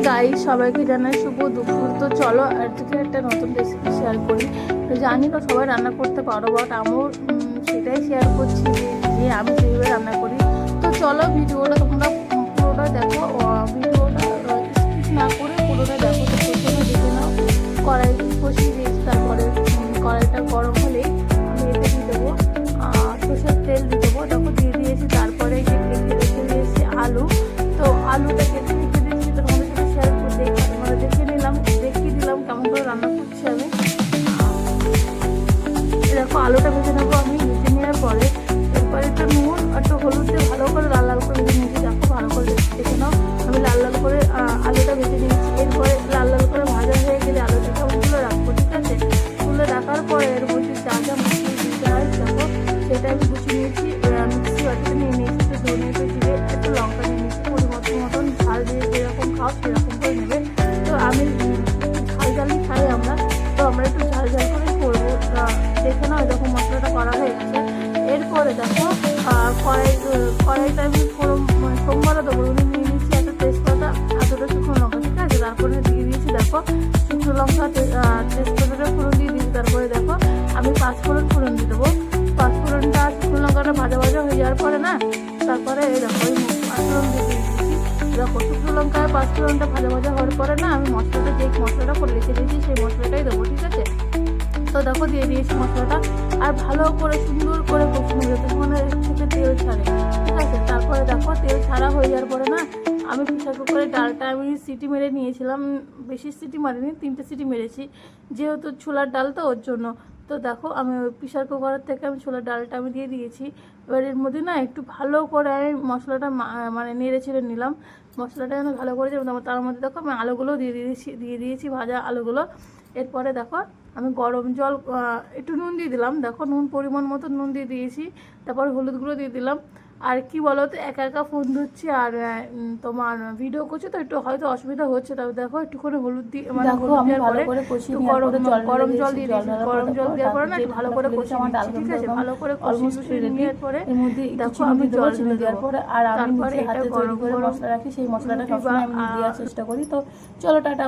Guys, সবাইকে জানাই শুভ দুপুর। তো চলো আজকে একটা নতুন রেসিপি শেয়ার করি। তো জানি না সবাই রান্না করতে পারো, বাট আমিও সেটাই শেয়ার করছি যে আমি যেভাবে রান্না করি। তো চলো ভিডিওটা তোমরা পুরোটা দেখো, ভিডিওটা স্কিপ না করে পুরোটা দেখো। তো প্রথমে দেখে নাও, কড়াই বসিয়ে দিয়েছি। তারপরে কড়াইটা গরম হলেই আমি এতে দিয়ে দেবো সরষের তেল দিয়ে দেবো। দেখো দিয়ে দিয়েছি। তারপরে যে কেটে রেখে দিয়েছি আলু। তো আলুটা কেটে রেখে দিয়েছি, তোমাদের সাথে শেয়ার করে দেখিয়ে দিলাম কেমন করে রান্না করছি আমি। দেখো আলুটা ভেজে নেবো আমি। ভেজে নেওয়ার পরে এরপরে একটু নুন একটু হলুদ দিয়ে ভালো করে লাল লাল করে ভেজে নিয়েছি। দেখো ভালো করে দেখে নাও, আমি লাল লাল করে আলুটা ভেজে নিয়েছি। এরপরে লাল লাল করে ভাজা হয়ে গেলে আলুটাকে তুলে রাখবো, ঠিক আছে। তুলে রাখার পরে এর মধ্যে যা যা মশলা দিতে হয় দেখো সেটা আমি গুছিয়ে নিয়েছি। মিক্সি বাটিতে নিয়ে নিয়েছি। একটু ধনে একটু জিরে একটু লঙ্কা নিয়ে নিয়েছি। পরিমাণ মতন ঝাল দিয়ে যেরকম খাও সেরকম করে নেবে। তো আমি ঝালই খাই আমরা, তো আমরা একটু ঝাল করে করবো। দেখে নাও এরকম মশলাটা করা হয়ে গেছে। এরপরে দেখো কড়াইটা আমি সোমবারে দেবো। নিয়ে নিয়েছি একটা তেজপাতা, এতটা শুকনো লঙ্কা, ঠিক আছে। তারপরে দিয়ে দিয়েছি দেখো শুকনো লঙ্কা, তেজপাতাটা ফোড়ন দিয়ে দিয়েছি। তারপরে দেখো আমি পাঁচফোড়ন দিয়ে দেবো। পাঁচফোড়নটা শুকনো লঙ্কাটা ভাজা হয়ে যাওয়ার পরে না, তারপরে এই দেখো ওই পাঁচফোড়ন দিয়ে দিয়েছি। দেখো শুকনো লঙ্কা পাঁচফোড়নটা ভাজা হওয়ার পরে না, আমি মশলাটা করে রেখে দিয়েছি সেই মশলাটাই দেবো, ঠিক আছে। তো দেখো দিয়ে দিয়েছি মশলাটা, আর ভালো করে সুন্দর করে কষিয়ে যেতে মানে থেকে তেল ছাড়ে, ঠিক আছে। তারপরে দেখো তেল ছাড়া হয়ে যাওয়ার পরে না, আমি প্রেসার কুকারে ডালটা আমি সিটি মেরে নিয়েছিলাম। বেশি সিটি মারিনি, 3টে সিটি মেরেছি, যেহেতু ছোলার ডাল তো ওর জন্য। তো দেখো আমি ওই প্রেসার কুকারের থেকে আমি ছোলার ডালটা আমি দিয়ে দিয়েছি। এবার এর মধ্যে না একটু ভালো করে আমি মশলাটা মানে নেড়ে ছেড়ে নিলাম। মশলাটা যেন ভালো করে যাবে, তার মধ্যে দেখো আমি আলুগুলো দিয়ে দিয়েছি ভাজা আলুগুলো। এরপরে দেখো আমি গরম জল একটু নুন দিয়ে দিলাম। দেখো নুন পরিমাণ মতো নুন দিয়ে দিয়েছি। তারপর হলুদ গুঁড়ো দিয়ে দিলাম। আর কি বলো তো, একা ফোন ধরছি আর তোমার ভিডিও করছে, তো একটু হয়তো অসুবিধা হচ্ছে। তবে দেখো একটুখানি হলুদ দিয়ে মানে গরম জল দিয়ে দিয়েছি। গরম জল দেওয়ার পরে না একটু ভালো করে কষিয়ে নিচ্ছি, ঠিক আছে। ভালো করে কষিয়ে নেওয়ার পরে দেখো আমি জল দেওয়ার পরে আর আমি নিজে হাতে তৈরি করে মশলা রাখি, সেই মশলাটা সবসময় আমি দেওয়ার চেষ্টা করি। তো চলো টাটা।